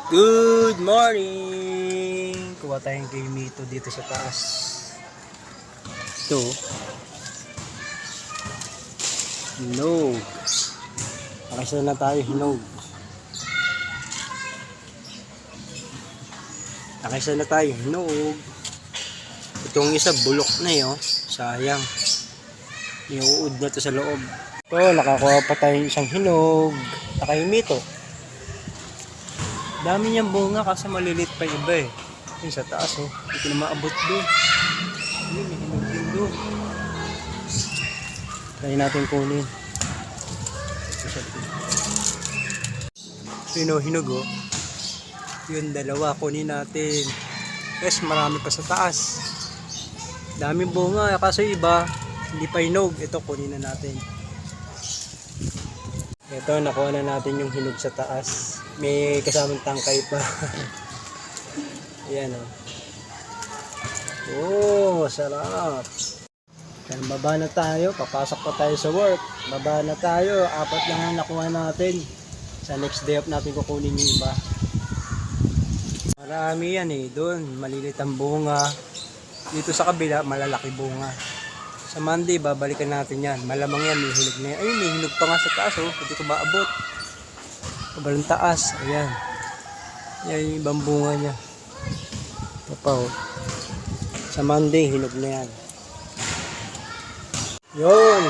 Good morning! Kuha tayong gamito dito sa taas. Ito. Hinog. Nakisa na tayo hinog. Nakisa na tayo hinog. Itong isa bulok na yun. Sayang. Iuud na to sa loob. Ito, nakakuha pa tayong isang hinog. Nakahimito. Dami niyang bunga kasi malilit pa yung iba eh. Yung sa taas oh. Hindi ko na maabot doon. May hinog din doon. Try natin kunin. Ito hinog oh. Yun dalawa kunin natin. Yes, marami pa sa taas. Daming bunga kasi iba hindi pa hinog. Ito kunin na natin. Ito nakuha na natin yung hinog sa taas. May kasamang tangkay pa. Ayan o. Oh, sarap. Yan, baba na tayo. Papasok pa tayo sa work. Baba na tayo. 4 lang ang nakuha natin. Sa next day off natin kukunin yung iba. Marami yan eh. Doon, malilit ang bunga. Dito sa kabila, malalaki bunga. Sa Monday, babalikan natin yan. Malamang yan, may hinog na yan. Ayun, may hinog pa nga sa taas oh. Hindi ko maabot. Kabalang taas. Ayan. Yan yung ibang bunga niya. Ito pa oh. Sa Monday, hinog na yan. Yun.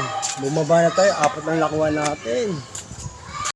Bumaba na tayo. 4 lang nakuha natin.